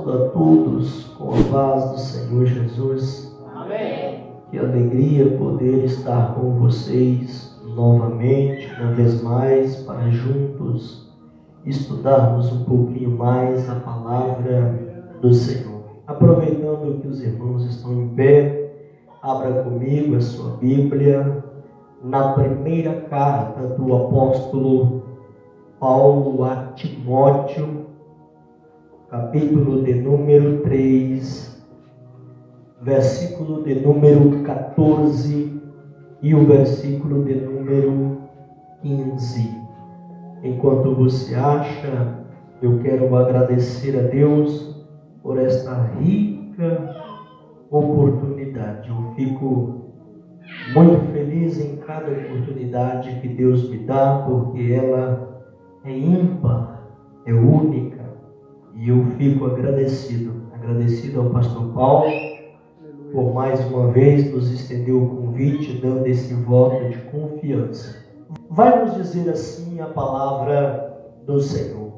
saúdo a todos com a paz do Senhor Jesus. Amém. Que alegria poder estar com vocês novamente, uma vez mais, para juntos estudarmos um pouquinho mais a palavra do Senhor. Aproveitando que os irmãos estão em pé, abra comigo a sua Bíblia na primeira carta do apóstolo Paulo a Timóteo, capítulo de número 3, versículo de número 14 e o versículo de número 15. Enquanto você acha, eu quero agradecer a Deus por esta rica oportunidade. Eu fico muito feliz em cada oportunidade que Deus me dá, porque ela é ímpar, é única. E eu fico agradecido ao pastor Paulo por mais uma vez nos estender o convite, dando esse voto de confiança. Vai nos dizer assim a palavra do Senhor: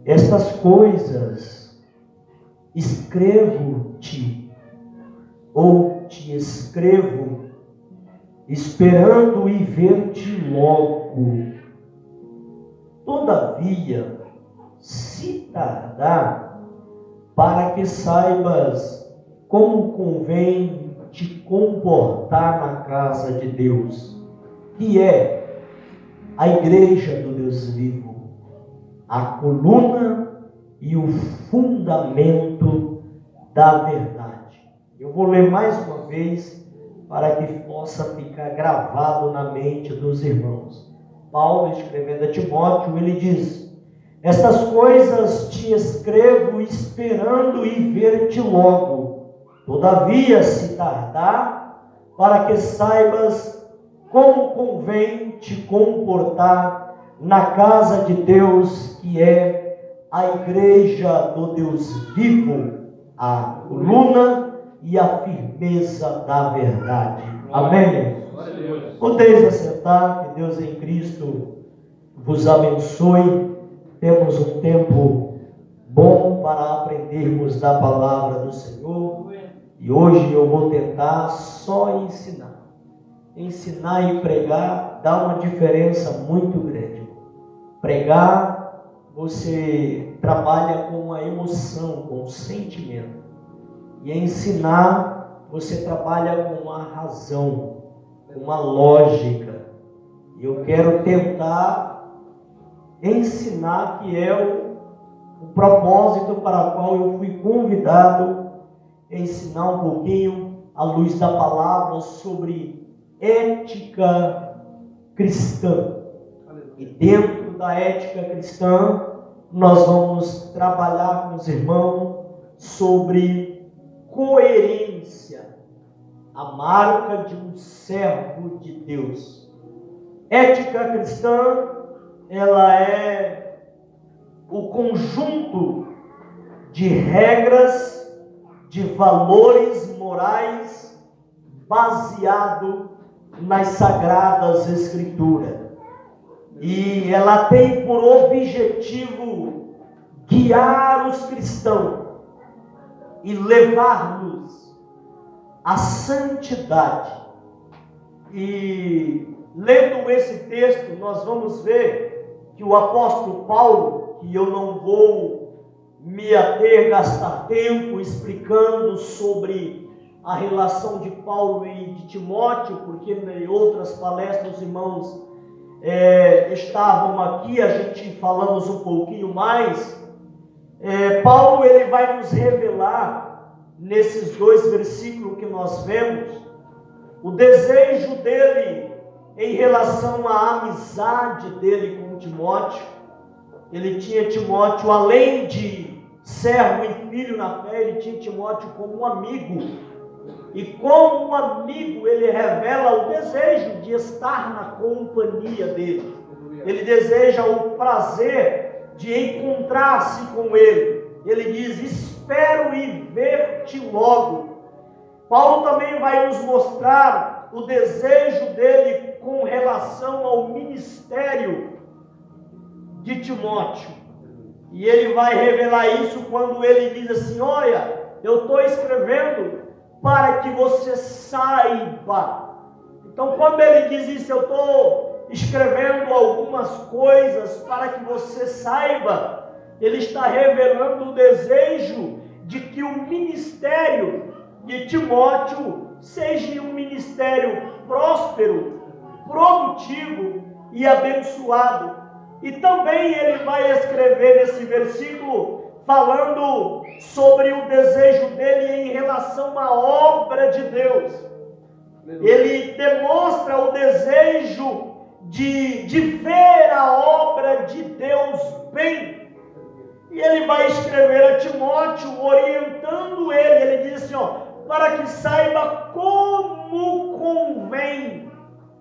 estas coisas escrevo-te, ou te escrevo, esperando e ver-te logo. Todavia, se tardar, para que saibas como convém te comportar na casa de Deus, que é a igreja do Deus vivo, a coluna e o fundamento da verdade. Eu vou ler mais uma vez para que possa ficar gravado na mente dos irmãos. Paulo, escrevendo a Timóteo, ele diz: estas coisas te escrevo esperando e ver-te logo. Todavia, se tardar, para que saibas como convém te comportar na casa de Deus, que é a igreja do Deus vivo, a coluna e a firmeza da verdade. Amém? Podeis assentar, que Deus em Cristo vos abençoe. Temos um tempo bom para aprendermos da palavra do Senhor. E hoje eu vou tentar só ensinar. Ensinar e pregar dá uma diferença muito grande. Pregar, você trabalha com a emoção, com o sentimento. E ensinar, você trabalha com a razão, com a lógica. E eu quero tentar ensinar, que é o propósito para o qual eu fui convidado, ensinar um pouquinho à luz da palavra sobre ética cristã. E dentro da ética cristã, nós vamos trabalhar com os irmãos sobre coerência, a marca de um servo de Deus. Ética cristã, ela é o conjunto de regras, de valores morais baseado nas Sagradas Escrituras. E ela tem por objetivo guiar os cristãos e levar-nos à santidade. E lendo esse texto, nós vamos ver que o apóstolo Paulo, que eu não vou me ater, gastar tempo explicando sobre a relação de Paulo e de Timóteo, porque em outras palestras os irmãos estavam aqui, a gente falamos um pouquinho mais. Paulo, ele vai nos revelar nesses dois versículos que nós vemos o desejo dele em relação à amizade dele com Timóteo. Ele tinha Timóteo, além de servo e filho na fé, ele tinha Timóteo como um amigo. E como um amigo, ele revela o desejo de estar na companhia dele. Ele deseja o prazer de encontrar-se com ele. Ele diz: espero ir ver-te logo. Paulo também vai nos mostrar o desejo dele com relação ao ministério de Timóteo. E ele vai revelar isso quando ele diz assim: olha, eu estou escrevendo para que você saiba. Então, quando ele diz isso, eu estou escrevendo algumas coisas para que você saiba, ele está revelando o desejo de que o ministério de Timóteo seja um ministério próspero, produtivo e abençoado. E também ele vai escrever nesse versículo falando sobre o desejo dele em relação à obra de Deus. Ele demonstra o desejo de ver a obra de Deus bem. E ele vai escrever a Timóteo orientando ele. Ele diz assim, para que saiba como convém.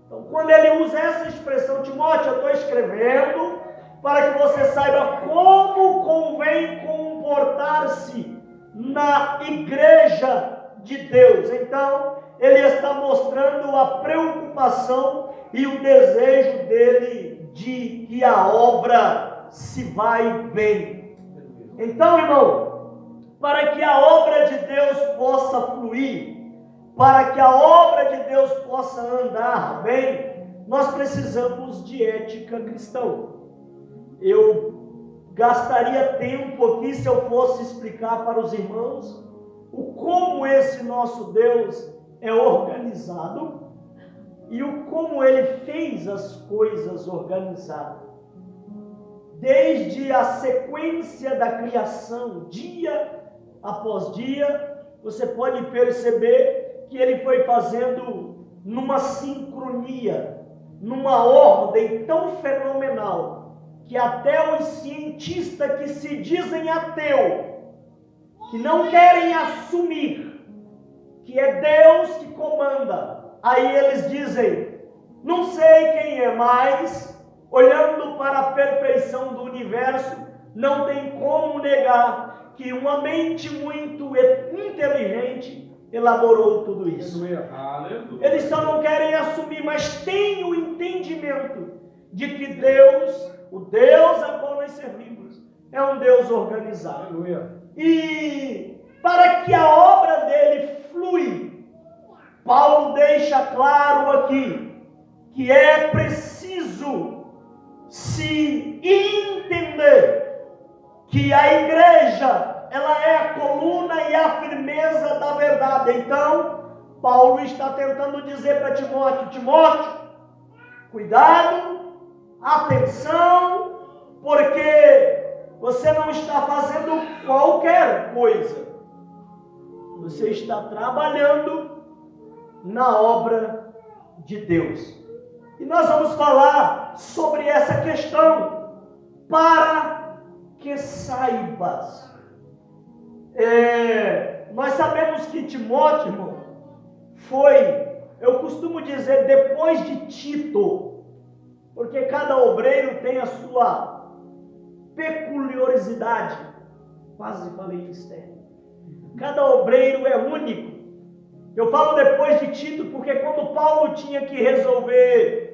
Então, quando ele usa essa expressão, Timóteo, eu estou escrevendo para que você saiba como convém comportar-se na igreja de Deus. Então, ele está mostrando a preocupação e o desejo dele de que a obra se vai bem. Então, irmão, para que a obra de Deus possa fluir, para que a obra de Deus possa andar bem, nós precisamos de ética cristã. Eu gastaria tempo aqui se eu fosse explicar para os irmãos o como esse nosso Deus é organizado e o como ele fez as coisas organizadas. Desde a sequência da criação, dia após dia, você pode perceber que ele foi fazendo numa sincronia, numa ordem tão fenomenal, que até os cientistas que se dizem ateu, que não querem assumir que é Deus que comanda, aí eles dizem, não sei quem é mais, olhando para a perfeição do universo, não tem como negar que uma mente muito inteligente elaborou tudo isso. Eles só não querem assumir, mas têm o entendimento de que Deus, o Deus a qual nós servimos, é um Deus organizado. E para que a obra dele flui, Paulo deixa claro aqui que é preciso se entender que a igreja, ela é a coluna e a firmeza da verdade. Então, Paulo está tentando dizer para Timóteo, cuidado, atenção, porque você não está fazendo qualquer coisa. Você está trabalhando na obra de Deus. E nós vamos falar sobre essa questão, para que saibas. Nós sabemos que Timóteo, irmão, foi, eu costumo dizer, depois de Tito, porque cada obreiro tem a sua peculiaridade. Quase falei mistério. Cada obreiro é único. Eu falo depois de Tito porque quando Paulo tinha que resolver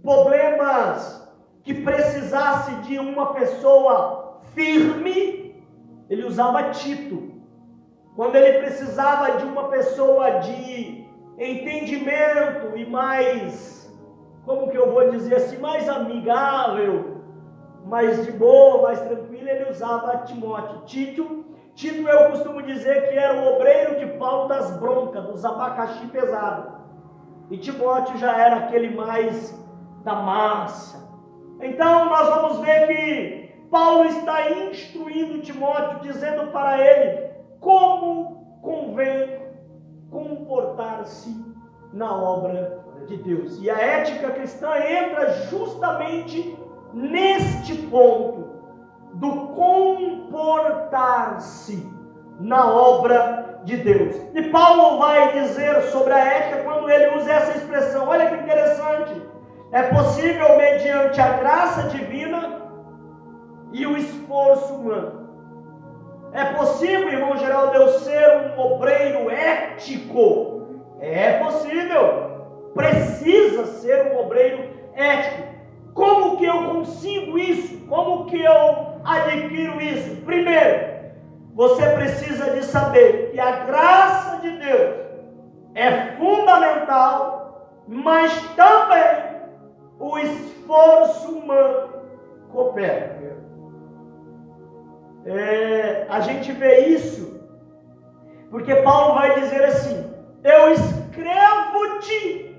problemas que precisasse de uma pessoa firme, ele usava Tito. Quando ele precisava de uma pessoa de entendimento e mais, como que eu vou dizer assim, mais amigável, mais de boa, mais tranquilo, ele usava Timóteo. Tito eu costumo dizer que era o obreiro de Paulo das broncas, dos abacaxi pesado. E Timóteo já era aquele mais da massa. Então nós vamos ver que Paulo está instruindo Timóteo, dizendo para ele como convém comportar-se na obra de Deus. E a ética cristã entra justamente neste ponto do comportar-se na obra de Deus. E Paulo vai dizer sobre a ética quando ele usa essa expressão. Olha que interessante. É possível mediante a graça divina e o esforço humano. É possível, irmão Geraldo, eu ser um obreiro ético? É possível. Precisa ser um obreiro ético. Como que eu consigo isso? Como que eu adquiro isso? Primeiro, você precisa de saber que a graça de Deus é fundamental, mas também o esforço humano coopera. A gente vê isso porque Paulo vai dizer assim: eu escrevo-te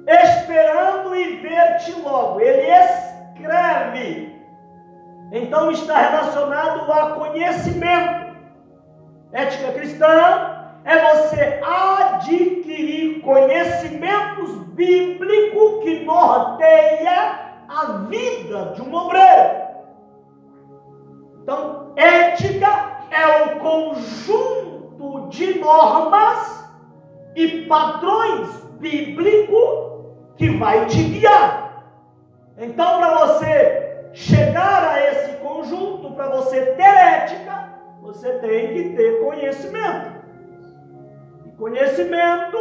esperando e ver-te logo. Ele escreve, então está relacionado a conhecimento. Ética cristã é você adquirir conhecimentos bíblicos que norteia a vida de um obreiro. Então, ética é o conjunto de normas e padrões bíblicos que vai te guiar. Então, para você chegar a esse conjunto, para você ter ética, você tem que ter conhecimento. E conhecimento,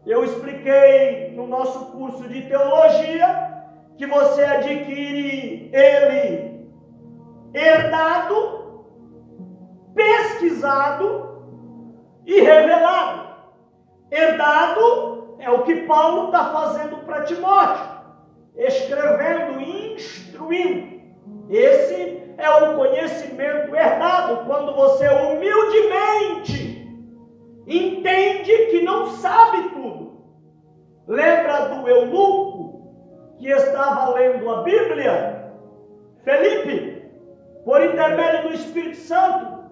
eu expliquei no nosso curso de teologia, que você adquire ele herdado, pesquisado e revelado. Herdado é o que Paulo está fazendo para Timóteo, escrevendo e instruindo. Esse é o conhecimento herdado, quando você humildemente entende que não sabe tudo. Lembra do eunuco que estava lendo a Bíblia? Felipe, por intermédio do Espírito Santo,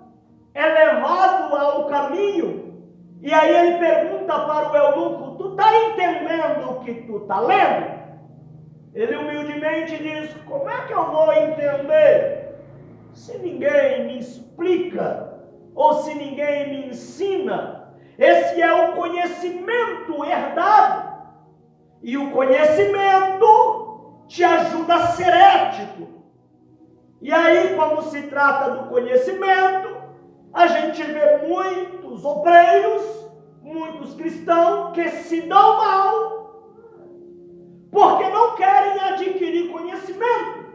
é levado ao caminho, e aí ele pergunta para o eunuco: tu está entendendo o que tu está lendo? Ele humildemente diz: como é que eu vou entender se ninguém me explica, ou se ninguém me ensina? Esse é o conhecimento herdado, e o conhecimento te ajuda a ser ético. E aí, quando se trata do conhecimento, a gente vê muitos obreiros, muitos cristãos que se dão mal, porque não querem adquirir conhecimento.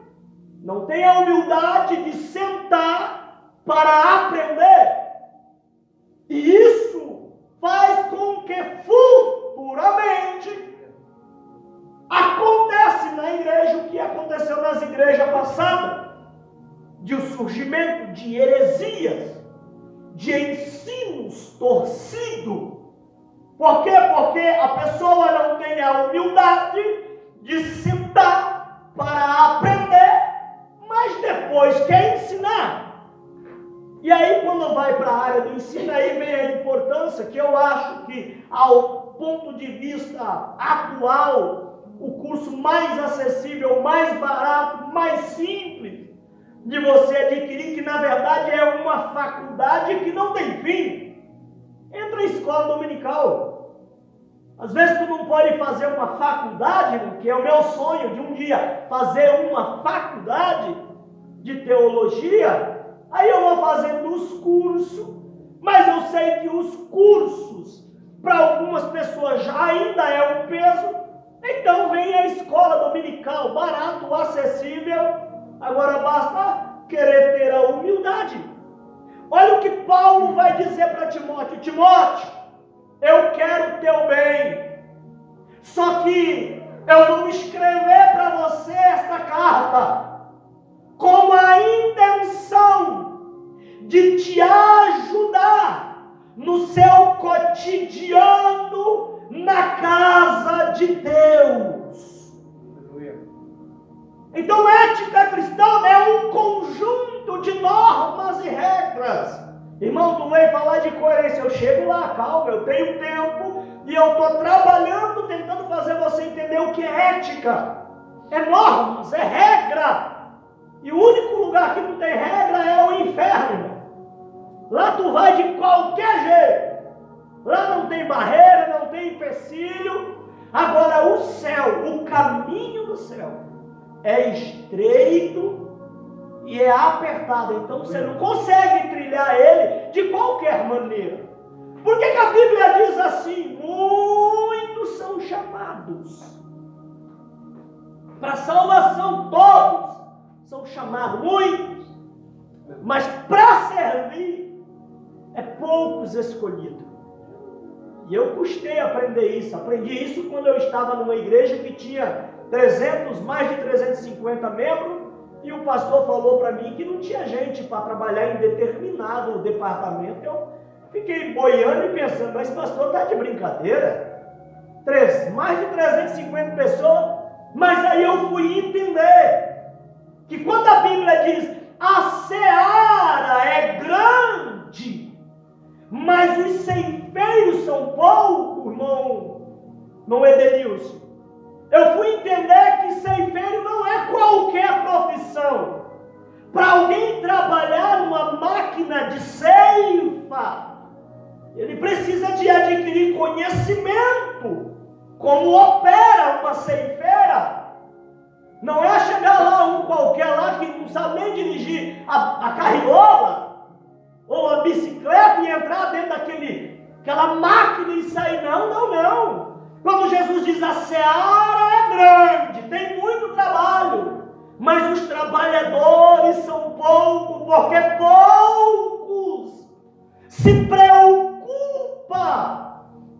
Não tem a humildade de sentar para aprender. E isso faz com que futuramente acontece na igreja o que aconteceu nas igrejas passadas, de o surgimento de heresias, de ensinos torcidos. Por quê? Porque a pessoa não tem a humildade de sentar para aprender, mas depois quer ensinar. E aí, quando vai para a área do ensino, aí vem a importância que eu acho que, ao ponto de vista atual, o curso mais acessível, mais barato, mais simples de você adquirir, que na verdade é uma faculdade que não tem fim. Entra em escola dominical. Às vezes tu não pode fazer uma faculdade, que é o meu sonho de um dia fazer uma faculdade de teologia. Aí eu vou fazendo os cursos, mas eu sei que os cursos para algumas pessoas já ainda é um peso. Então vem a escola dominical, barato, acessível. Agora basta querer ter a humildade. Olha o que Paulo vai dizer para Timóteo: Timóteo, eu quero o teu bem, só que eu vou escrever para você esta carta com a intenção de te ajudar no seu cotidiano na casa de Deus. Então, ética cristã é um conjunto de normas e regras. Irmão, tu vem falar de coerência, eu chego lá, calma, eu tenho tempo e eu estou trabalhando, tentando fazer você entender o que é ética. É normas, é regra. E o único lugar que não tem regra é o inferno. Lá tu vai de qualquer jeito. Lá não tem barreira, não tem empecilho. Agora o céu, o caminho do céu, é estreito e é apertado. Então você não consegue trilhar ele de qualquer maneira. Por que a Bíblia diz assim? Muitos são chamados para salvação, todos são chamados, muitos. Mas para servir, é poucos escolhidos. E eu custei aprender isso. Aprendi isso quando eu estava numa igreja que tinha mais de 350 membros, e o pastor falou para mim que não tinha gente para trabalhar em determinado departamento. Eu fiquei boiando e pensando, mas pastor, está de brincadeira? Mais de 350 pessoas. Mas aí eu fui entender que quando a Bíblia diz a seara é grande, mas os ceifeiros são poucos, irmão Edenilson, eu fui entender que ceifeiro não é qualquer profissão. Para alguém trabalhar numa máquina de ceifa, ele precisa de adquirir conhecimento, como opera uma ceifeira. Não é chegar lá um qualquer lá que não sabe nem dirigir a carriola ou a bicicleta e entrar dentro daquela máquina e sair. Não. Quando Jesus diz a seara é grande, tem muito trabalho, mas os trabalhadores são poucos, porque poucos se preocupam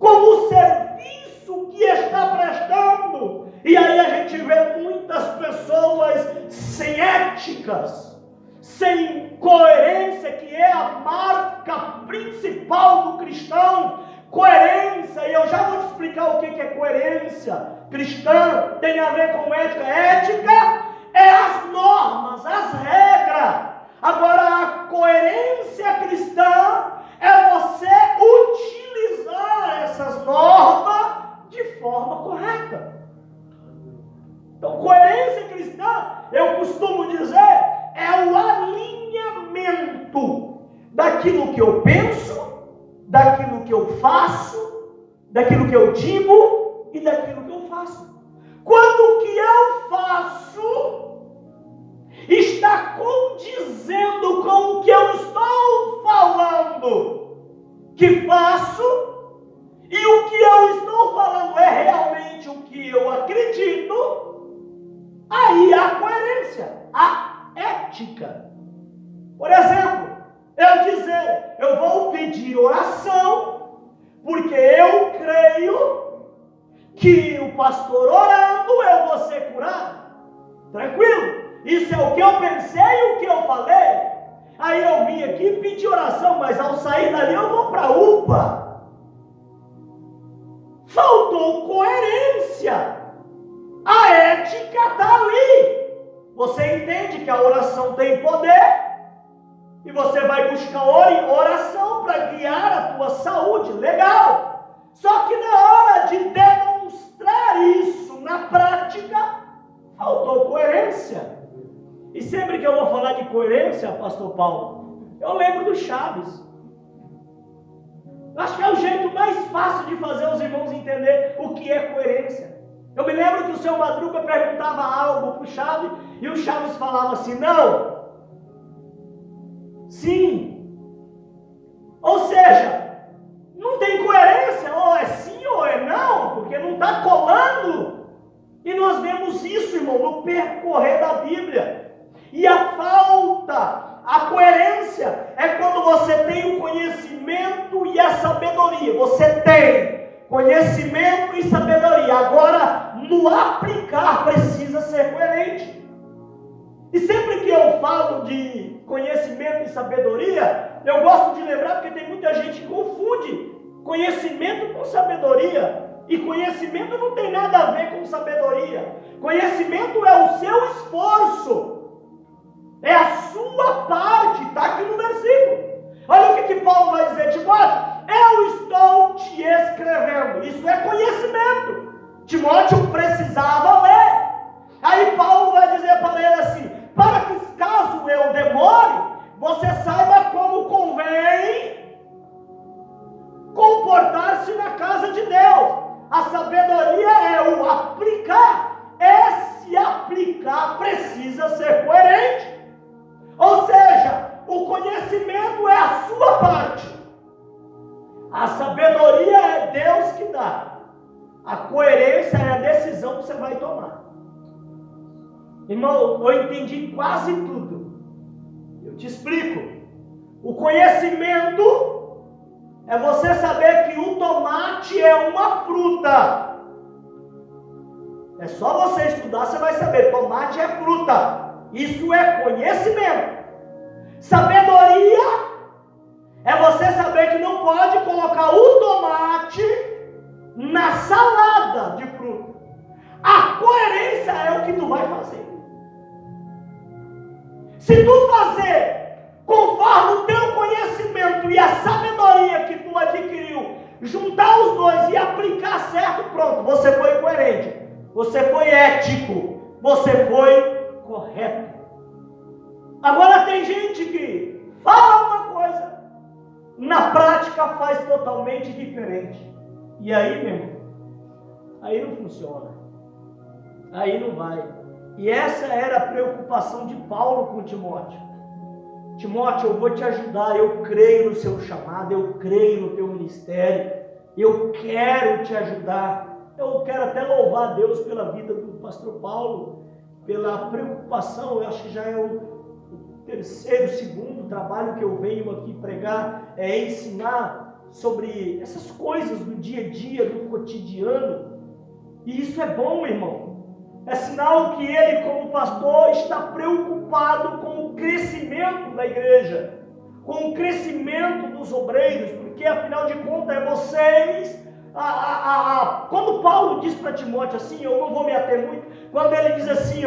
com o serviço que está prestando. E aí a gente vê muitas pessoas sem éticas, sem coerência, que é a marca principal do cristão. Coerência, e eu já vou te explicar o que é coerência cristã. Tem a ver com ética. Ética é as normas, as regras. Agora, a coerência cristã é você utilizar essas normas de forma correta. Então, coerência cristã, eu costumo dizer, é o alinhamento daquilo que eu penso, daquilo que eu faço, daquilo que eu digo e daquilo que eu faço. Quando o que eu faço está condizendo com o que eu estou falando que faço, e o que eu estou falando é realmente o que eu acredito, aí há coerência, há ética. Por exemplo, eu dizer, eu vou pedir oração, porque eu creio que o pastor orando eu vou ser curado. Tranquilo? Isso é o que eu pensei e o que eu falei. Aí eu vim aqui pedir oração, mas ao sair dali eu vou para a UPA. Faltou coerência. A ética está ali. Você entende que a oração tem poder, e você vai buscar oração para guiar a tua saúde. Legal. Só que na hora de demonstrar isso na prática, faltou coerência. E sempre que eu vou falar de coerência, pastor Paulo, eu lembro do Chaves. Acho que é o jeito mais fácil de fazer os irmãos entender o que é coerência. Eu me lembro que o seu Madruga perguntava algo para o Chaves, e o Chaves falava assim, não, sim. Ou seja, não tem coerência, ou é sim ou é não, porque não está colando. E nós vemos isso, irmão, no percorrer da Bíblia. E a falta, a coerência, é quando você tem o conhecimento e a sabedoria. Você tem conhecimento e sabedoria. Agora, no aplicar, precisa ser coerente. E sempre que eu falo de conhecimento e sabedoria, eu gosto de lembrar, porque tem muita gente que confunde conhecimento com sabedoria. E conhecimento não tem nada a ver com sabedoria. Conhecimento é o seu esforço. É a sua parte, está aqui no versículo. Olha o que Paulo vai dizer, Timóteo, eu estou te escrevendo. Isso é conhecimento. Timóteo precisava ler. Aí Paulo vai dizer para ele assim, para que caso eu demore, você saiba como convém comportar-se na casa de Deus. A sabedoria é o aplicar. Esse aplicar precisa ser coerente. Ou seja, o conhecimento é a sua parte. A sabedoria é Deus que dá. A coerência é a decisão que você vai tomar. Irmão, eu entendi quase tudo. Eu te explico. O conhecimento é você saber que o tomate é uma fruta. É só você estudar, você vai saber. Tomate é fruta. Isso é conhecimento. Sabedoria é você saber que não pode colocar o tomate na salada de fruta. A coerência é o que tu vai fazer. Se tu fazer conforme o teu conhecimento e a sabedoria que tu adquiriu, juntar os dois e aplicar certo, pronto, você foi coerente, você foi ético, você foi correto. Agora tem gente que fala uma coisa, na prática faz totalmente diferente. E aí, meu irmão, aí não funciona. Aí não vai. E essa era a preocupação de Paulo com Timóteo. Timóteo, eu vou te ajudar, eu creio no seu chamado, eu creio no teu ministério, eu quero te ajudar. Eu quero até louvar a Deus pela vida do pastor Paulo, pela preocupação. Eu acho que já é o terceiro, segundo trabalho que eu venho aqui pregar, é ensinar sobre essas coisas do dia a dia, do cotidiano. E isso é bom, irmão. É sinal que ele, como pastor, está preocupado com o crescimento da igreja, com o crescimento dos obreiros, porque afinal de contas é vocês. Quando Paulo diz para Timóteo assim, eu não vou me ater muito, quando ele diz assim,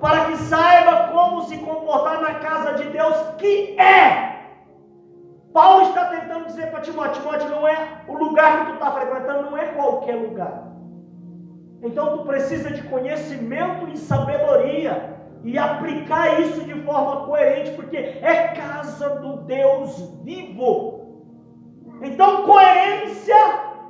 para que saiba como se comportar na casa de Deus, que é. Paulo está tentando dizer para Timóteo, não é o lugar que tu está frequentando, não é qualquer lugar. Então tu precisa de conhecimento e sabedoria e aplicar isso de forma coerente, porque é casa do Deus vivo. Então coerência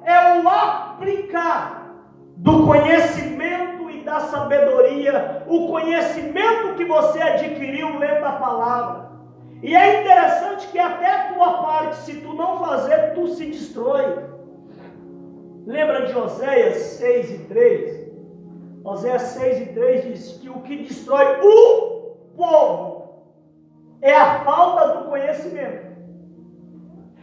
é o aplicar do conhecimento e da sabedoria, o conhecimento que você adquiriu lendo a palavra. E é interessante que até a tua parte, se tu não fazer, tu se destrói. Lembra de Oséias 6:3? Oséias 6:3 diz que o que destrói o povo é a falta do conhecimento.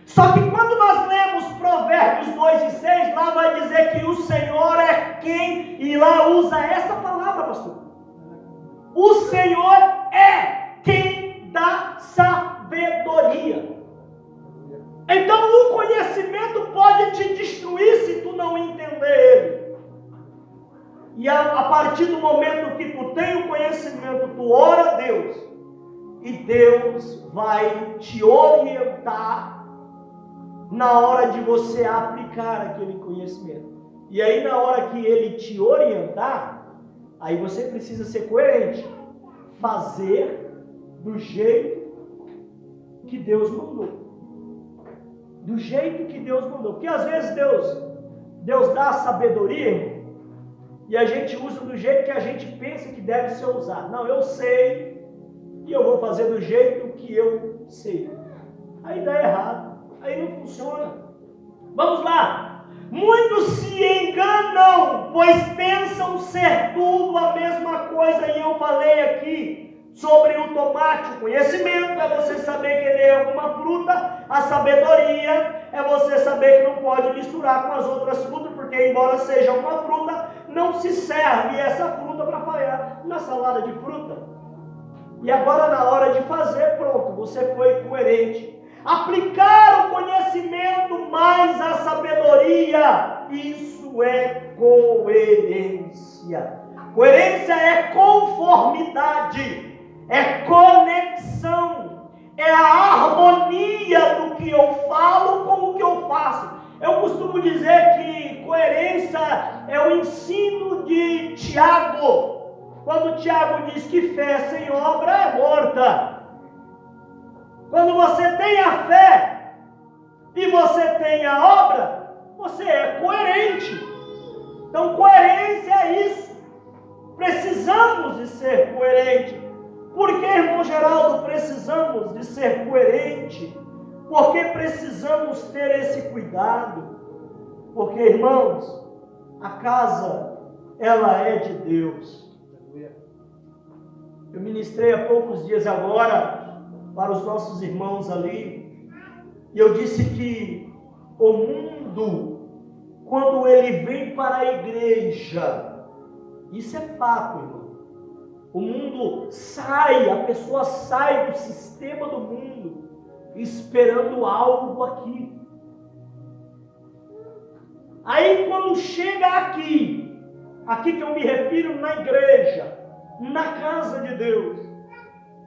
Só que quando nós lemos Provérbios 2:6, lá vai dizer que o Senhor é quem, e lá usa essa palavra, pastor. O Senhor é quem dá sabedoria. Então o conhecimento pode te destruir se tu não entender ele. E a partir do momento que tu tem o conhecimento, tu ora a Deus, e Deus vai te orientar na hora de você aplicar aquele conhecimento. E aí na hora que ele te orientar, aí você precisa ser coerente, fazer do jeito que Deus mandou. Do jeito que Deus mandou. Porque às vezes Deus dá a sabedoria e a gente usa do jeito que a gente pensa que deve ser usado. Não, eu sei e eu vou fazer do jeito que eu sei. Aí dá errado. Aí não funciona. Vamos lá. Muitos se enganam, pois pensam ser tudo a mesma coisa. E eu falei aqui sobre o tomate. O conhecimento é você saber que ele é alguma fruta. A sabedoria é você saber que não pode misturar com as outras frutas, porque embora seja uma fruta, não se serve essa fruta para falhar na salada de fruta. E agora na hora de fazer, pronto, você foi coerente. Aplicar o conhecimento mais a sabedoria, isso é coerência. Coerência é conformidade, é conexão, é a harmonia do que eu falo com o que eu faço. Eu costumo dizer que coerência é o ensino de Tiago, quando Tiago diz que fé sem obra é morta. Quando você tem a fé e você tem a obra, você é coerente. Então coerência é isso. Precisamos de ser coerente. Por que, irmão Geraldo, precisamos de ser coerente? Porque precisamos ter esse cuidado. Porque, irmãos, a casa, ela é de Deus. Eu ministrei há poucos dias agora para os nossos irmãos ali, e eu disse que o mundo, quando ele vem para a igreja, isso é fato, irmão. O mundo sai, a pessoa sai do sistema do mundo, esperando algo aqui. Aí quando chega aqui que eu me refiro na igreja, na casa de Deus,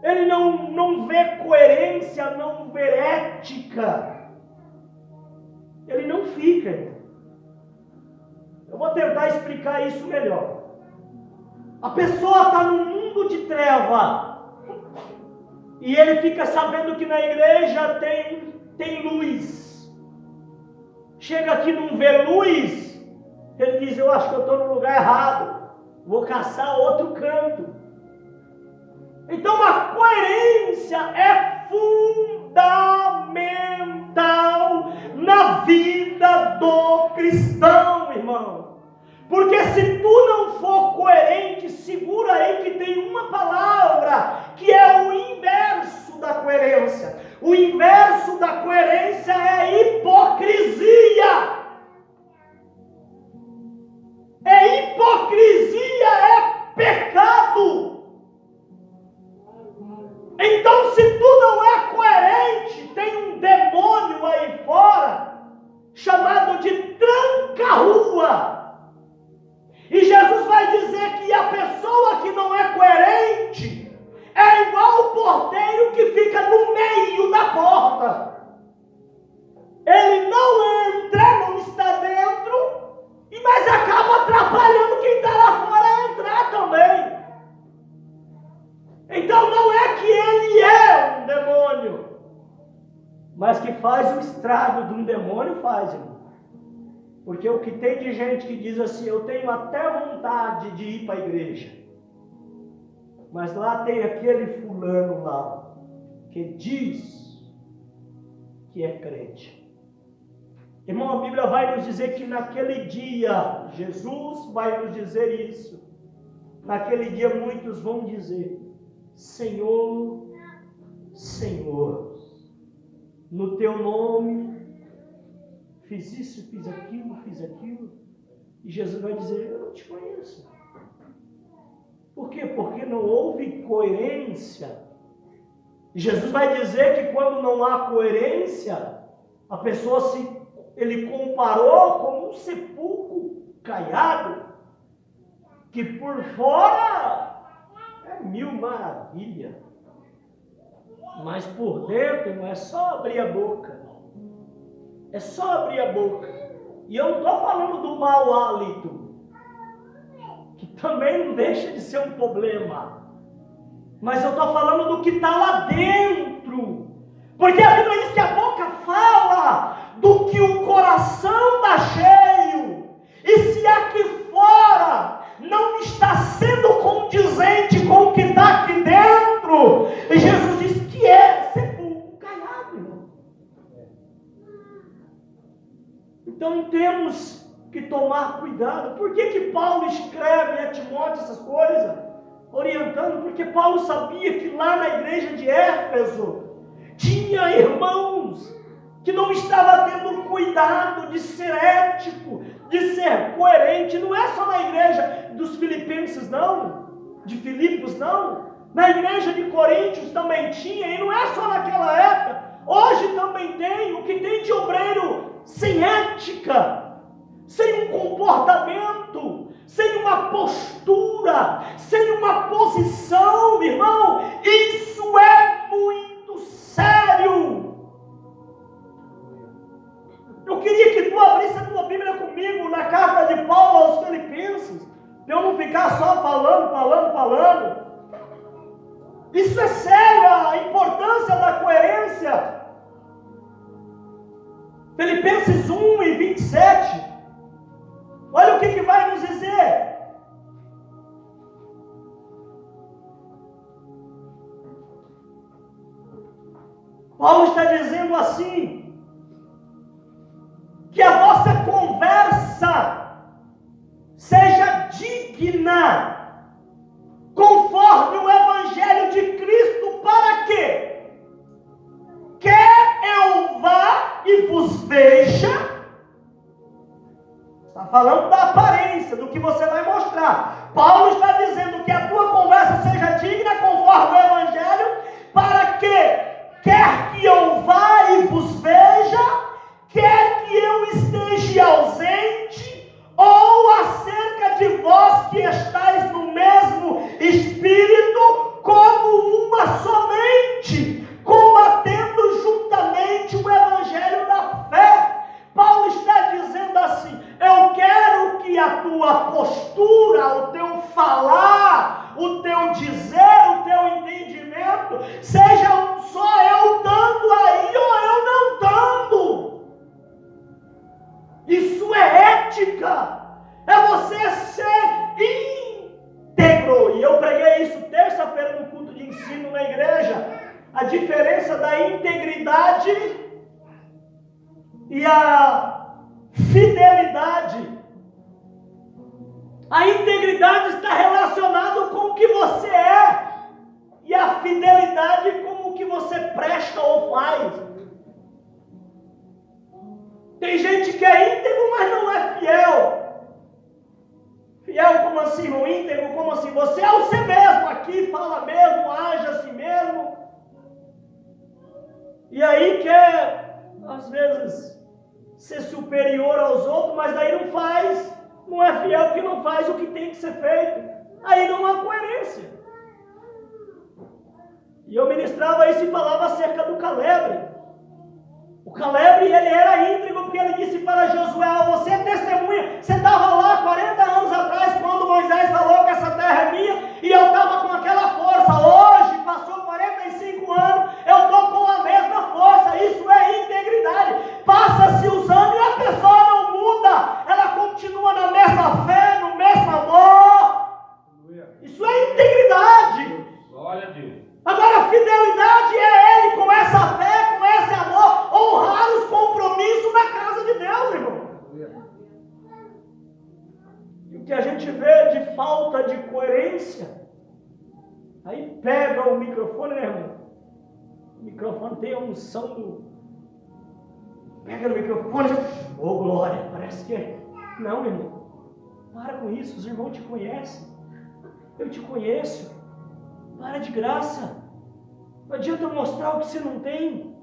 ele não vê coerência, não vê ética, ele não fica. Eu vou tentar explicar isso melhor. A pessoa está no mundo de treva, e ele fica sabendo que na igreja tem luz. Chega aqui e não vê luz, ele diz: eu acho que eu estou no lugar errado, vou caçar outro canto. Então a coerência é fundamental na vida do cristão, irmão. Porque se tu não for coerente, segura aí que tem uma palavra que é o inverso da coerência. O inverso da coerência é hipocrisia. Hipocrisia é pecado. Então, se tu não é coerente, tem um demônio aí fora chamado de tranca-rua. E Jesus vai dizer que a pessoa que não é coerente é igual o porteiro que fica no meio da porta. Ele não entra, não está dentro, mas acaba atrapalhando quem está lá fora a entrar também. Então não é que ele é um demônio, mas que faz o estrago de um demônio, faz, irmão. Porque o que tem de gente que diz assim: eu tenho até vontade de ir para a igreja, mas lá tem aquele fulano lá, que diz que é crente. Irmão, a Bíblia vai nos dizer que naquele dia, Jesus vai nos dizer isso, naquele dia muitos vão dizer: Senhor, Senhor, no teu nome fiz isso, fiz aquilo. E Jesus vai dizer: eu não te conheço. Por quê? Porque não houve coerência. E Jesus vai dizer que quando não há coerência, a pessoa ele comparou com um sepulcro caiado, que por fora é mil maravilha, mas por dentro não é só abrir a boca. É só abrir a boca. E eu não estou falando do mau hálito, que também não deixa de ser um problema, mas eu estou falando do que está lá dentro. Porque a Bíblia diz que a boca fala do que o coração está cheio. E se aqui fora não está sendo condizente com o que está aqui dentro, Jesus diz que é sepulcro caiado, irmão. Então temos que tomar cuidado. Por que Paulo escreve a Timóteo essas coisas? Orientando, porque Paulo sabia que lá na igreja de Éfeso tinha irmãos que não estavam tendo cuidado de ser ético, de ser coerente. Não é só na igreja dos Filipenses, não, de Filipos, não. Na igreja de Coríntios também tinha, e não é só naquela época. Hoje também tem. O que tem de obreiro sem ética, sem um comportamento, sem uma postura, sem uma posição, irmão, isso é muito sério. Eu queria que tu abrisse a tua Bíblia comigo na carta de Paulo aos Filipenses, para eu não ficar só falando. Isso é sério, a importância da coerência. Filipenses 1 e 27. Olha o que vai nos dizer. Paulo está dizendo assim: que a vossa conversa seja digna, conforme o Evangelho de Cristo. Para quê? vos veja. Está falando da aparência, do que você vai mostrar. Paulo está dizendo que a tua conversa seja digna conforme o Evangelho, para que, quer que eu vá e vos veja, quer que eu esteja ausente, ou acerca de vós que estáis no mesmo Espírito, como uma somente, combatendo juntamente o Evangelho da fé. Paulo está dizendo assim: eu quero que a tua postura, o teu falar, o teu dizer, o teu entendimento, seja um só eu dando aí ou eu não dando. Isso é ética, é você ser íntegro. E eu preguei isso terça-feira no culto de ensino na igreja, a diferença da integridade e a fidelidade. A integridade está relacionada com o que você é, e a fidelidade com o que você presta ou faz. Tem gente que é íntegro, mas não é fiel. Fiel como assim, irmão? Íntegro como assim? Você é você mesmo aqui, fala mesmo, age assim mesmo. E aí quer, às vezes, ser superior aos outros, mas daí não faz, não é fiel porque não faz o que tem que ser feito. Aí não há coerência. E eu ministrava isso e falava acerca do Caleb. O Caleb, ele era íntegro porque ele disse para Josué: você é testemunha, você estava lá 40 anos atrás quando Moisés falou que essa terra é minha, e eu estava com aquela força. Hoje, passou 45 anos, eu estou com a mesma força. Isso é integridade. Passa-se os anos e a pessoa não muda, ela continua na mesma fé, no mesmo amor. Isso é integridade. Glória a Deus. Agora, a fidelidade é ele, com essa fé, com esse amor, honrar os compromissos da casa de Deus, irmão. E o que a gente vê de falta de coerência, aí pega o microfone, né, irmão? O microfone tem a unção do... Pega no microfone e... Ô, glória, parece que é... Não, irmão. Para com isso, os irmãos te conhecem. Eu te conheço. Para de graça. Não adianta mostrar o que você não tem.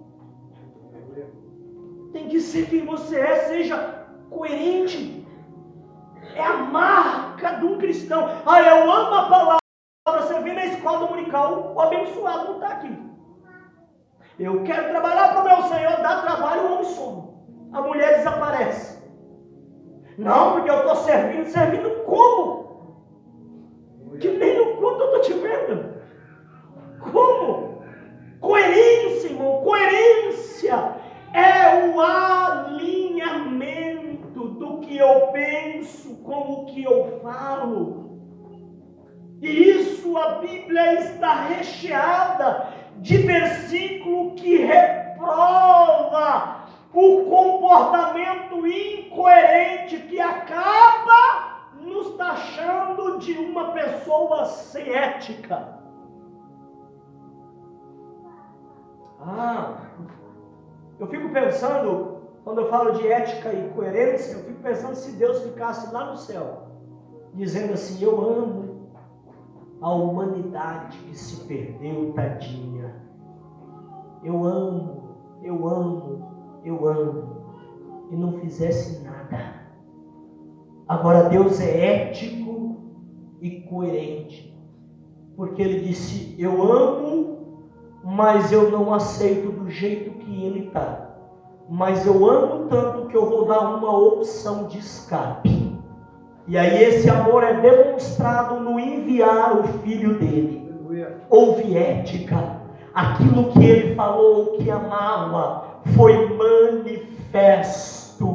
Tem que ser quem você é, seja coerente. É a marca de um cristão. Ah, eu amo a palavra. Você vem na escola dominical, o abençoado não está aqui. Eu quero trabalhar para o meu Senhor, dá trabalho, o homem some. A mulher desaparece. Não, porque eu estou servindo como? Que nem no culto eu estou te vendo. Como? Coerência, irmão. Coerência é o alinhamento do que eu penso com o que eu falo. E isso a Bíblia está recheada de versículo que reprova o comportamento incoerente que acaba nos taxando de uma pessoa sem ética. Eu fico pensando, quando eu falo de ética e coerência, eu fico pensando se Deus ficasse lá no céu, dizendo assim: eu amo a humanidade que se perdeu, tadinha. Eu amo, e não fizesse nada. Agora Deus é ético e coerente, porque Ele disse: eu amo, mas eu não aceito do jeito que ele está. Mas eu amo tanto que eu vou dar uma opção de escape. E aí esse amor é demonstrado no enviar o filho dele. Houve ética. Aquilo que ele falou que amava foi manifesto.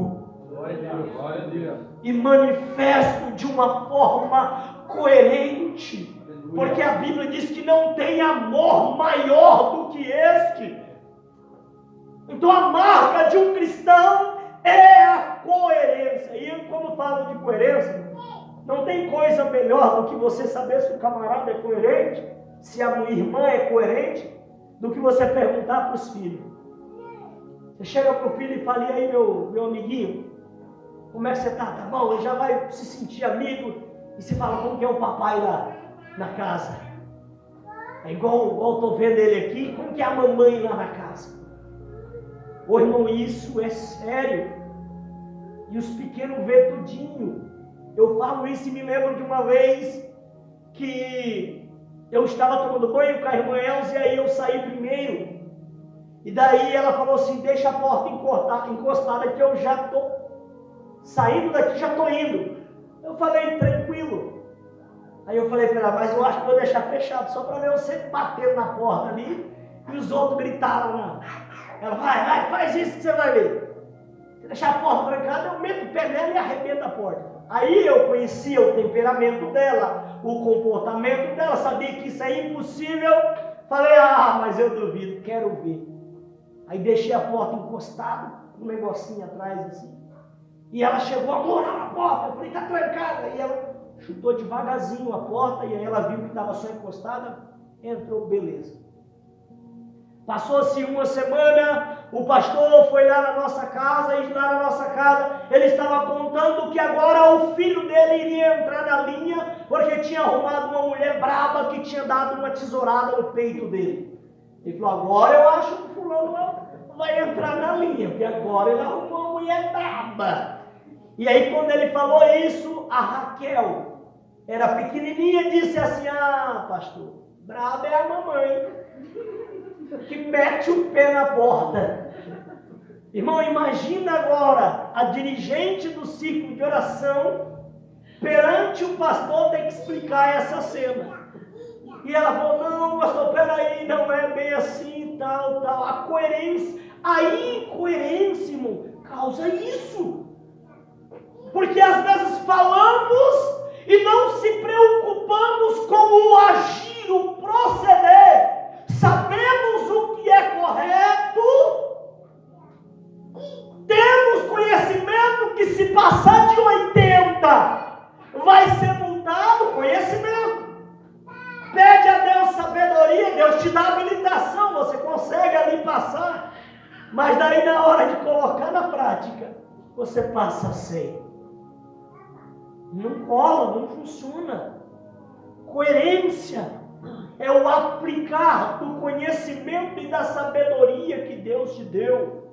Glória a Deus. E manifesto de uma forma coerente. Porque a Bíblia diz que não tem amor maior do que este. Então a marca de um cristão é a coerência. E quando falo de coerência, não tem coisa melhor do que você saber se o camarada é coerente, se a irmã é coerente, do que você perguntar para os filhos: Você chega pro filho e fala: e aí, meu amiguinho, como é que você tá? Tá bom? Ele já vai se sentir amigo. E você fala: como que é o papai lá na casa? É igual eu tô vendo ele aqui. Como que é a mamãe lá na casa? Ô irmão, isso é sério. E os pequenos vê tudinho. Eu falo isso e me lembro de uma vez que eu estava tomando banho com a irmã Elza, e aí eu saí primeiro. E daí ela falou assim: deixa a porta encostada que eu já estou saindo daqui, já estou indo. Eu falei: tranquilo. Aí eu falei para ela: mas eu acho que vou deixar fechado, só para ver você batendo na porta ali. E os outros gritaram lá. Ela: vai, faz isso que você vai ver. Se deixar a porta trancada, eu meto o pé nela e arrebento a porta. Aí eu conhecia o temperamento dela, o comportamento dela, sabia que isso é impossível. Falei: mas eu duvido, quero ver. Aí deixei a porta encostada, um negocinho atrás assim. E ela chegou a morar na porta. Eu falei: tá trancada. E ela chutou devagarzinho a porta, e aí ela viu que estava só encostada, entrou, beleza. Passou-se uma semana, o pastor foi lá na nossa casa, e lá na nossa casa ele estava contando que agora o filho dele iria entrar na linha, porque tinha arrumado uma mulher braba que tinha dado uma tesourada no peito dele. Ele falou: agora eu acho que o fulano vai entrar na linha, porque agora ele arrumou uma mulher braba. E aí quando ele falou isso, a Raquel, era pequenininha, disse assim: pastor, braba é a mamãe, que mete o pé na porta. Irmão, imagina agora a dirigente do círculo de oração perante o pastor ter que explicar essa cena. E ela falou: não, pastor, peraí, não é bem assim, tal. A coerência, a incoerência, irmão, causa isso. Porque às vezes falamos e não se preocupamos com o agir, o proceder. Sabemos o que é correto, temos conhecimento que se passar de 80 vai ser multado, conhecimento. Pede a Deus sabedoria, Deus te dá habilitação, você consegue ali passar, mas daí na hora de colocar na prática, você passa sem. Não cola, não funciona. Coerência é o aplicar do conhecimento e da sabedoria que Deus te deu.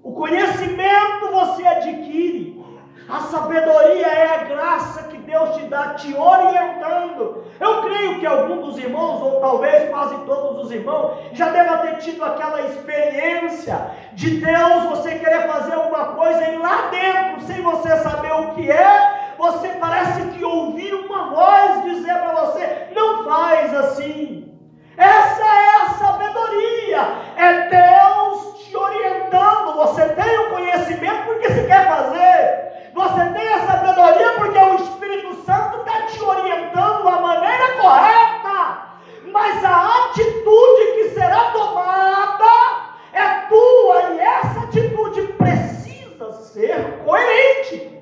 O conhecimento você adquire. A sabedoria é a graça que Deus te dá, te orientando. Eu creio que algum dos irmãos, ou talvez quase todos os irmãos, já devem ter tido aquela experiência de Deus, você querer fazer alguma coisa e lá dentro, sem você saber o que é, você parece que ouvir uma voz dizer para você: não faz assim. Essa é a sabedoria, é Deus te orientando. Você tem o conhecimento porque você quer fazer. Você tem a sabedoria porque o Espírito Santo está te orientando da maneira correta. Mas a atitude que será tomada é tua, e essa atitude precisa ser coerente.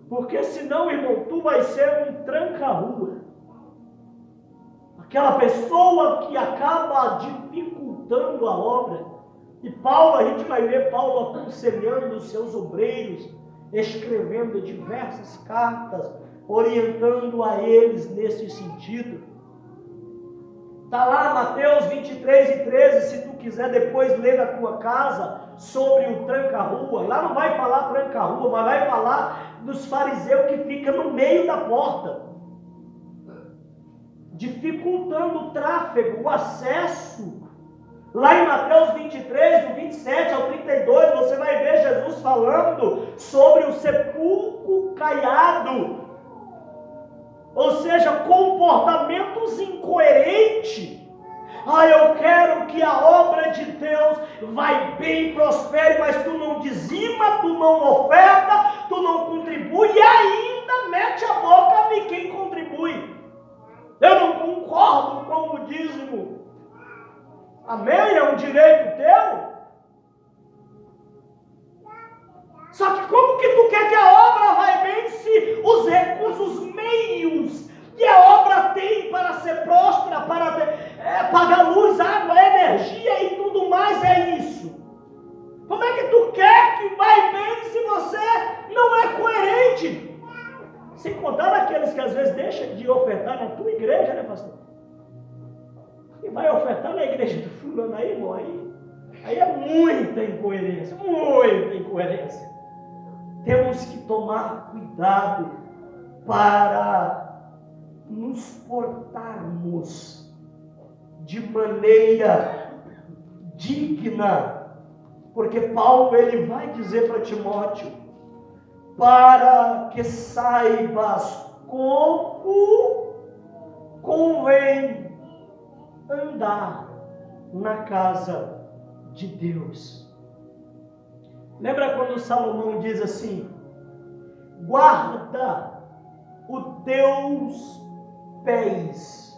Porque senão, irmão, tu vai ser um tranca-rua. Aquela pessoa que acaba dificultando a obra. E Paulo, a gente vai ver Paulo aconselhando os seus obreiros, escrevendo diversas cartas, orientando a eles nesse sentido. Está lá Mateus 23:13, se tu quiser depois ler na tua casa sobre o tranca-rua. Lá não vai falar tranca-rua, mas vai falar dos fariseus que ficam no meio da porta, dificultando o tráfego, o acesso. Lá em Mateus 23, do 27 ao 32, você vai ver Jesus falando sobre o sepulcro caiado. Ou seja, comportamentos incoerentes. Eu quero que a obra de Deus vai bem, prospere, mas tu não dizima, tu não oferta, tu não contribui e ainda mete a boca de quem contribui. Eu não concordo com o dízimo. Amém? É um direito teu. Só que como que tu quer que a obra vai bem se os recursos, os meios que a obra tem para ser próspera, para pagar luz, água, energia e tudo mais é isso? que tu quer que vai bem se você não é coerente? Sem contar aqueles que às vezes deixam de ofertar na tua igreja, né, pastor? E vai ofertar na igreja do fulano aí, irmão, aí é muita incoerência, muita incoerência. Temos que tomar cuidado para nos portarmos de maneira digna, porque Paulo ele vai dizer para Timóteo, para que saibas como convém andar na casa de Deus. Lembra quando Salomão diz assim: guarda os teus pés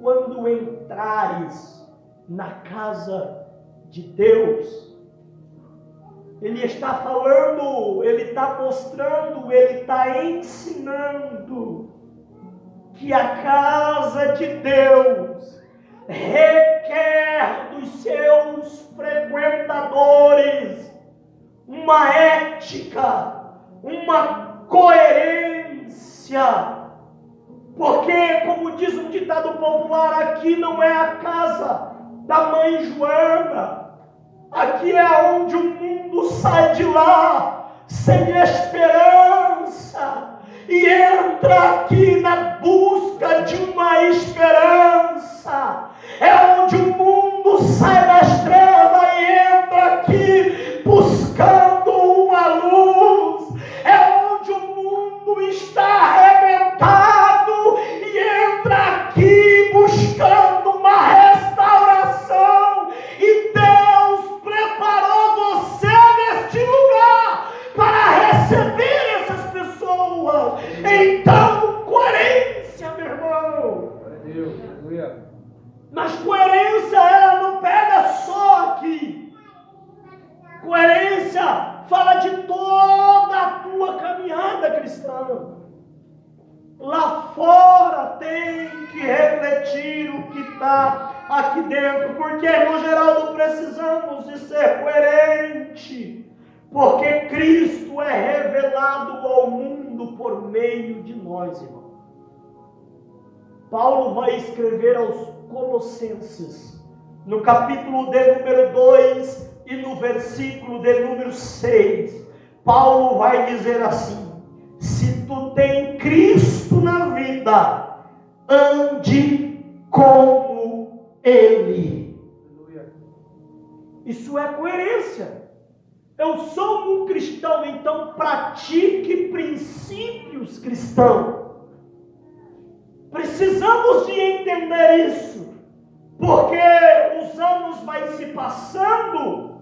quando entrares na casa de Deus? Ele está falando, ele está mostrando, ele está ensinando que a casa de Deus requer dos seus frequentadores uma ética, uma coerência, porque, como diz um ditado popular, aqui não é a casa da mãe Joana, aqui é onde o mundo sai de lá sem esperança e entra aqui na busca de uma esperança. É onde o mundo sai das trevas e entra aqui buscando uma luz. É onde o mundo está arrebentado e entra aqui buscando uma restauração. E Deus preparou você neste lugar para receber essas pessoas. Então, coerência, meu irmão. Mas coerência, ela não pega só aqui. Coerência fala de toda a tua caminhada cristã. Lá fora tem que refletir o que está aqui dentro, porque no geral precisamos de ser coerente, porque Cristo é revelado ao mundo por meio de nós, irmão. Paulo vai escrever aos Colossenses, no capítulo de número 2 e no versículo de número 6, Paulo vai dizer assim: se tu tem Cristo na vida, ande como Ele. Isso é coerência. Eu sou um cristão, então pratique princípios cristãos. Precisamos de entender isso, porque os anos vão se passando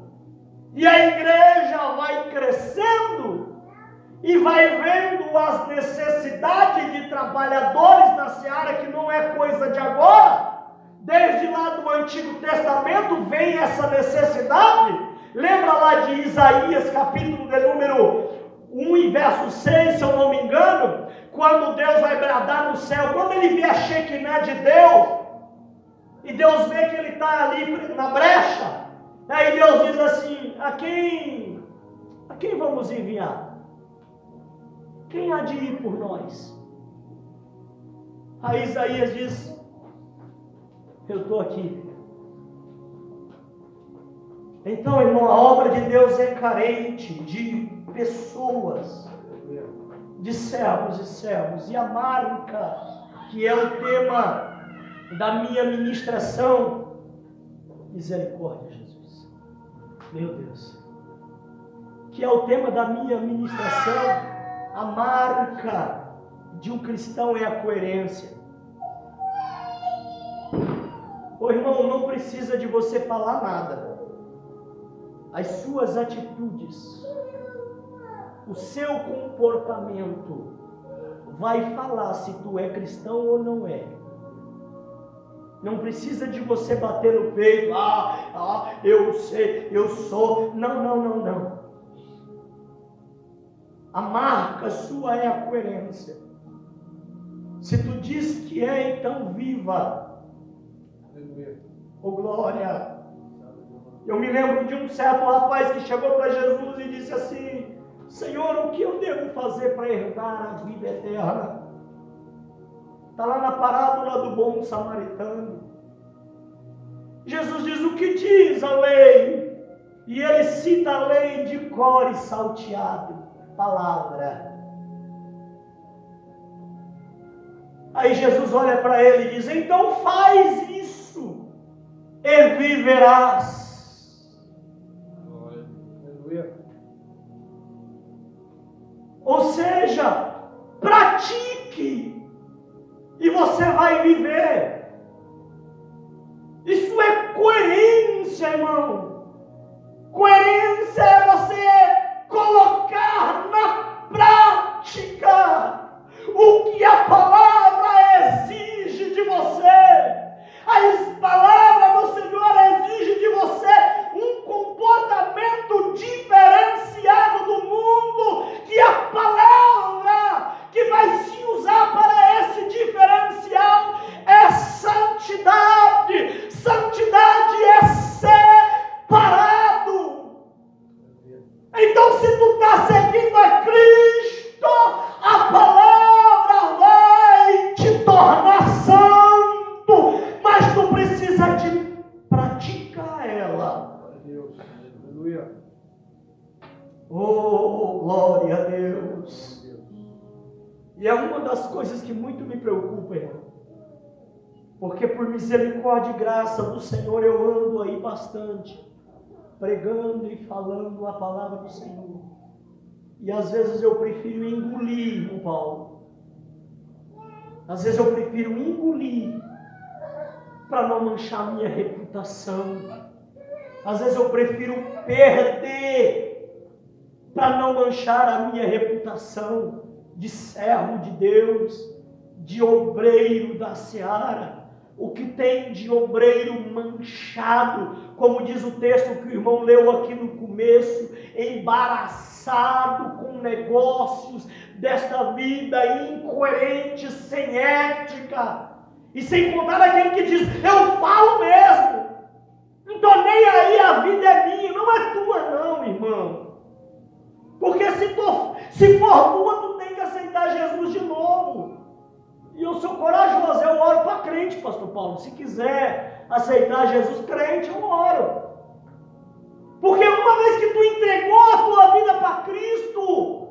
e a igreja vai crescendo e vai vendo as necessidades de trabalhadores na seara, que não é coisa de agora. Desde lá do Antigo Testamento vem essa necessidade. Lembra lá de Isaías, capítulo de número 1 e verso 6, se eu não me engano, quando Deus vai bradar no céu, quando ele vê a Shekinah de Deus, e Deus vê que ele está ali na brecha, aí Deus diz assim: a quem vamos enviar? Quem há de ir por nós? Aí Isaías diz: eu estou aqui. Então, irmão, a obra de Deus é carente de pessoas, de servos e servos. E a marca, que é o tema da minha ministração, misericórdia, Jesus, meu Deus, que é o tema da minha ministração, a marca de um cristão é a coerência. Ô irmão, não precisa de você falar nada. As suas atitudes, o seu comportamento vai falar se tu é cristão ou não é. Não precisa de você bater no peito, eu sei, eu sou. Não. A marca sua é a coerência. Se tu diz que é, então viva. Oh glória. Eu me lembro de um certo rapaz que chegou para Jesus e disse assim: Senhor, o que eu devo fazer para herdar a vida eterna? Está lá na parábola do bom samaritano. Jesus diz: o que diz a lei? E ele cita a lei de cor e salteado, palavra. Aí Jesus olha para ele e diz: então faz isso e viverás. Aleluia. Ou seja, pratique e você vai viver. Isso é coerência, irmão. Coerência é você colocar na prática o que a palavra exige de você. A palavra do Senhor exige de você um comportamento diferenciado do mundo, que a palavra que vai se usar para esse diferencial é santidade. Santidade é separado. Então, se tu está seguindo a Cristo, a palavra vai te tornar santo, mas tu precisa de praticar ela. Aleluia. Oh, glória a Deus. E é uma das coisas que muito me preocupa, irmão. Porque por misericórdia e graça do Senhor eu ando aí bastante, pregando e falando a palavra do Senhor. E às vezes eu prefiro engolir, irmão Paulo. Às vezes eu prefiro engolir para não manchar minha reputação. Às vezes eu prefiro perder para não manchar a minha reputação de servo de Deus, de obreiro da seara. O que tem de obreiro manchado, como diz o texto que o irmão leu aqui no começo, embaraçado com negócios desta vida incoerente, sem ética, e sem contar aquele que diz: eu falo mesmo, não estou nem aí, a vida é minha. Não é tua não, irmão, porque se for tua, tu tem que aceitar Jesus de novo. E eu sou corajoso, eu oro para crente, pastor Paulo. Se quiser aceitar Jesus crente, eu oro. Porque uma vez que tu entregou a tua vida para Cristo,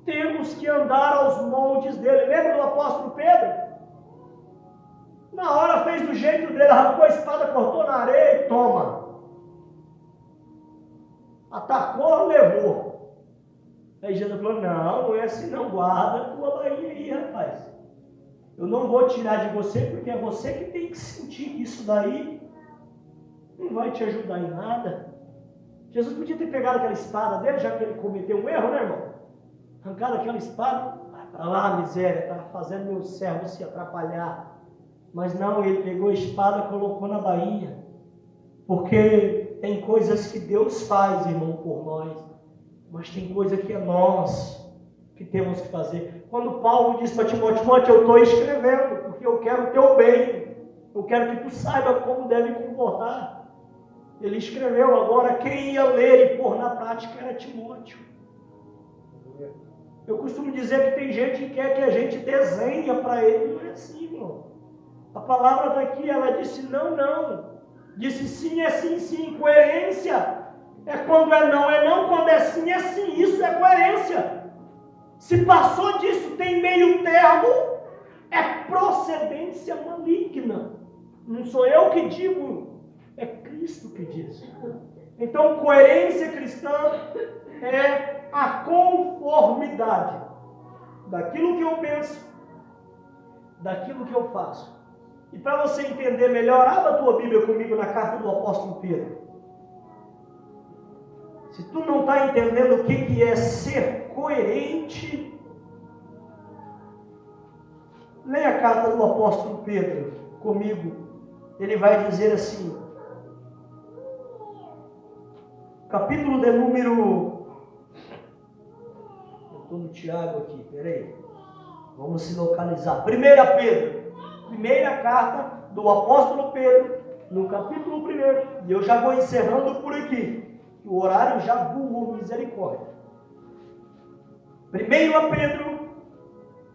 temos que andar aos moldes dele. Lembra do apóstolo Pedro? Na hora fez do jeito dele, arrancou a espada, cortou na areia e toma. Atacou, levou. Aí Jesus falou: não é assim não, guarda a tua bainha aí, rapaz. Eu não vou tirar de você, porque é você que tem que sentir que isso daí não vai te ajudar em nada. Jesus podia ter pegado aquela espada dele, já que ele cometeu um erro, né, irmão? Arrancado aquela espada, vai para lá, miséria, está fazendo meu servo se atrapalhar. Mas não, ele pegou a espada e colocou na bainha. Porque tem coisas que Deus faz, irmão, por nós, mas tem coisa que é nós que temos que fazer. Quando Paulo diz para Timóteo: Timóteo, eu estou escrevendo, porque eu quero o teu bem, eu quero que tu saiba como deve comportar. Ele escreveu. Agora quem ia ler e pôr na prática era Timóteo. Eu costumo dizer que tem gente que quer que a gente desenhe para ele. Não é assim, irmão. A palavra está aqui, ela disse não, não. Disse sim, é sim, sim. Coerência é quando é não, quando é sim, é sim. Isso é coerência. Se passou disso, tem meio termo, é procedência maligna. Não sou eu que digo, é Cristo que diz. Então, coerência cristã é a conformidade daquilo que eu penso, daquilo que eu faço. E para você entender melhor, abra a tua Bíblia comigo na carta do apóstolo Pedro. Se tu não está entendendo o que é ser coerente, leia a carta do apóstolo Pedro comigo. Ele vai dizer assim, capítulo de número... Eu estou no Tiago aqui, peraí. Vamos se localizar. 1 Pedro, primeira carta do apóstolo Pedro, no capítulo 1, e eu já vou encerrando por aqui, que o horário já voou, misericórdia. 1 Pedro,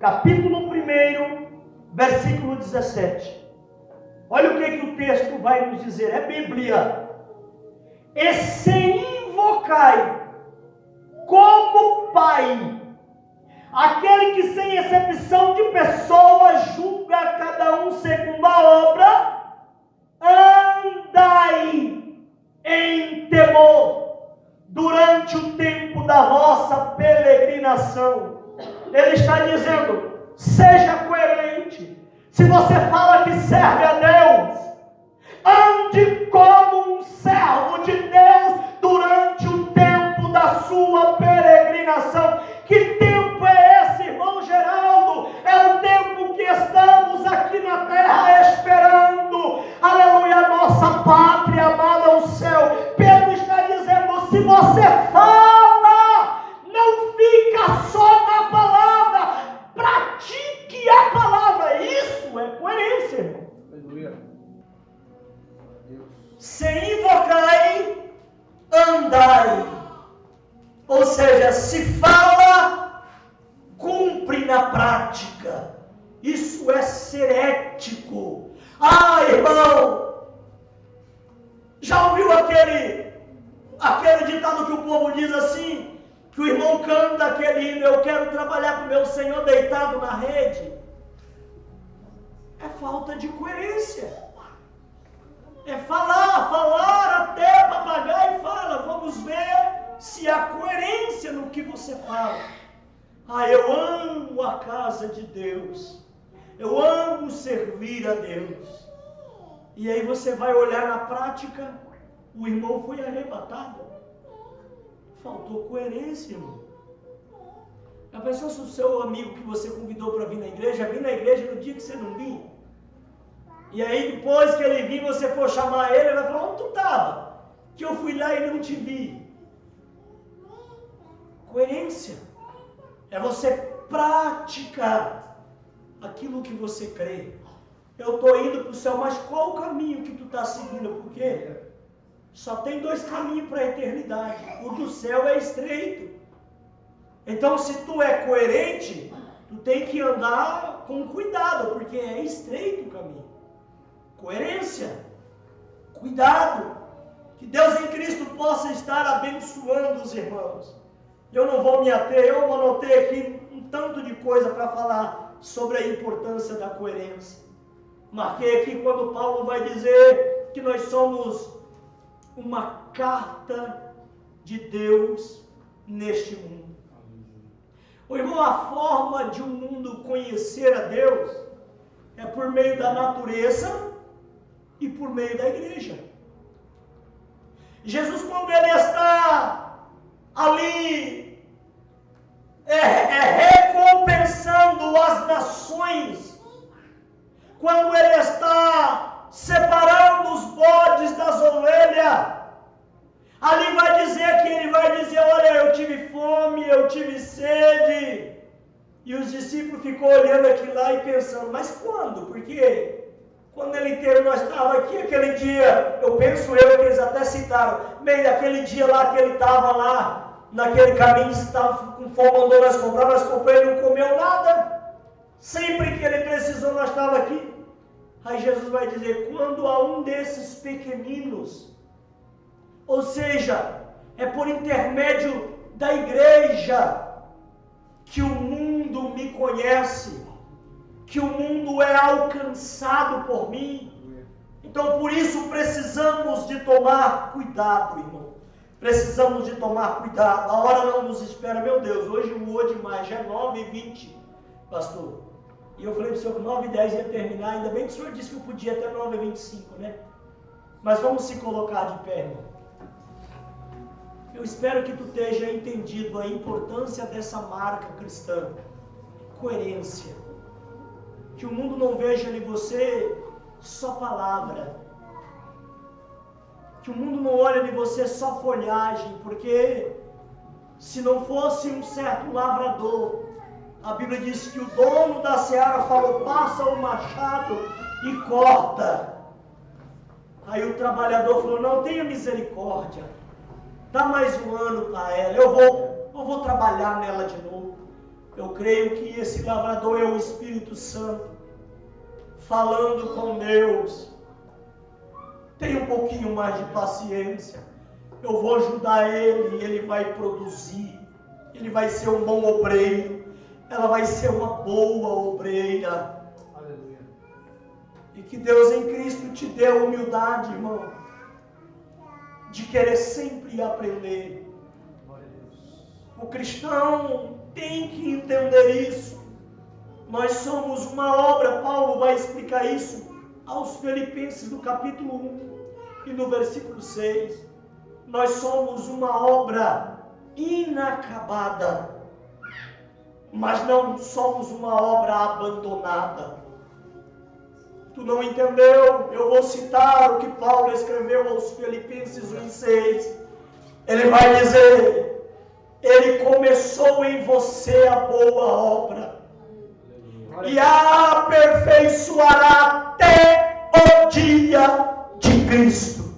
capítulo 1, versículo 17. Olha o que o texto vai nos dizer, é Bíblia. E se invocai como Pai, aquele que sem exceção de pessoas julga cada um segundo a obra, andai em temor durante o tempo da vossa peregrinação. Ele está dizendo, seja coerente. Se você fala que serve a Deus, ande como um servo de Deus durante o tempo da sua peregrinação. Que tempo é esse, irmão Geraldo? É o tempo que estamos aqui na terra esperando, aleluia, a nossa pátria amada, o céu. Pedro está dizendo, se você fala, não fica só na palavra, pratique a palavra. Isso é coerência, irmão. Aleluia. Se invocai, andai. Ou seja, se fala, cumpre na prática. Isso é ser ético. Ah, irmão, já ouviu aquele ditado que o povo diz assim, que o irmão canta aquele hino, eu quero trabalhar com meu Senhor deitado na rede? É falta de coerência. É falar até papagaio fala. Vamos ver se há coerência no que você fala. Ah, eu amo a casa de Deus. Eu amo servir a Deus. E aí você vai olhar na prática, o irmão foi arrebatado. Faltou coerência, irmão. Já pensou se o seu amigo que você convidou para vir na igreja no dia que você não vinha? E aí depois que ele vir, você for chamar ele, ele vai falar, onde tu estava? Que eu fui lá e não te vi. Coerência é você praticar aquilo que você crê. Eu estou indo para o céu, mas qual o caminho que tu está seguindo? Porque só tem 2 caminhos para a eternidade. O do céu é estreito. Então se tu é coerente, tu tem que andar com cuidado, porque é estreito o caminho. Coerência, cuidado, que Deus em Cristo possa estar abençoando os irmãos. Eu não vou me ater, eu anotei aqui um tanto de coisa para falar sobre a importância da coerência. Marquei aqui quando Paulo vai dizer que nós somos uma carta de Deus neste mundo. O irmão, a forma de um mundo conhecer a Deus é por meio da natureza e por meio da igreja. Jesus, quando ele está ali recompensando as nações, quando ele está separando os bodes das ovelhas, ali vai dizer que ele vai dizer, olha, eu tive fome, eu tive sede, e os discípulos ficou olhando aquilo lá e pensando, mas quando? Porque quando ele inteiro nós estávamos aqui, aquele dia, eu penso que eles até citaram, bem, aquele dia lá que ele estava lá, naquele caminho, estava com fome, mandou nós comprar, nós compramos, ele não comeu nada, sempre que ele precisou, nós estávamos aqui. Aí Jesus vai dizer, quando a um desses pequeninos, ou seja, é por intermédio da igreja, que o mundo me conhece, que o mundo é alcançado por mim. Então por isso precisamos de tomar cuidado, irmão. Precisamos de tomar cuidado. A hora não nos espera, meu Deus, hoje voou demais, já é 9h20, pastor. E eu falei para o senhor que 9h10 ia terminar, ainda bem que o senhor disse que eu podia até 9h25, né? Mas vamos se colocar de pé, irmão. Eu espero que tu tenha entendido a importância dessa marca cristã. Coerência. Que o mundo não veja em você só palavra. Que o mundo não olhe em você só folhagem, porque se não fosse um certo lavrador, a Bíblia diz que o dono da seara falou, passa o machado e corta. Aí o trabalhador falou, não, tenha misericórdia, dá mais um ano para ela, eu vou trabalhar nela de novo. Eu creio que esse lavrador é o Espírito Santo, falando com Deus. Tenha um pouquinho mais de paciência, eu vou ajudar ele e ele vai produzir, ele vai ser um bom obreiro, ela vai ser uma boa obreira. Aleluia. E que Deus em Cristo te dê a humildade, irmão, de querer sempre aprender. O cristão tem que entender isso. Nós somos uma obra, Paulo vai explicar isso aos Filipenses no capítulo 1 e no versículo 6. Nós somos uma obra inacabada, mas não somos uma obra abandonada. Tu não entendeu? Eu vou citar o que Paulo escreveu aos Filipenses 1:6. Ele vai dizer, ele começou em você a boa obra e a aperfeiçoará até o dia de Cristo.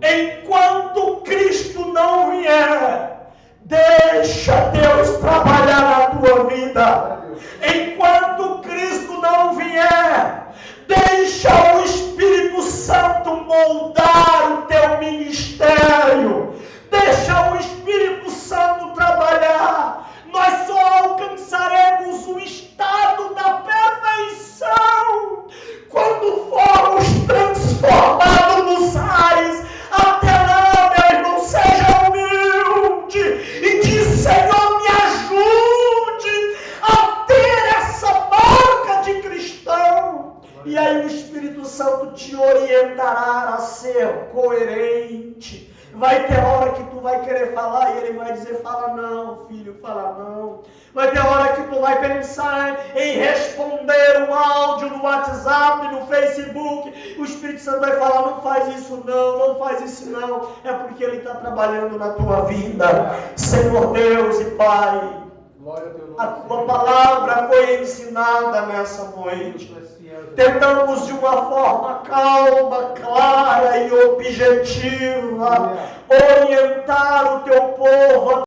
Enquanto Cristo não vier, deixa Deus trabalhar na tua vida. Enquanto Cristo não vier, deixa o Espírito Santo moldar o teu ministério. Deixa o Espírito Santo trabalhar. Nós só alcançaremos o estado da perfeição quando formos transformados nos ares. Até lá, meu irmão, seja humilde e diz, Senhor, me ajude a ter essa marca de cristão. E aí o Espírito Santo te orientará a ser coerente. Vai ter hora que tu vai querer falar e ele vai dizer, fala não, filho, fala não. Vai ter hora que tu vai pensar em responder um áudio no WhatsApp, no Facebook. O Espírito Santo vai falar, não faz isso não, não faz isso não. É porque ele está trabalhando na tua vida. Senhor Deus e Pai, a tua palavra foi ensinada nessa noite. Tentamos de uma forma calma, clara e objetiva orientar o teu povo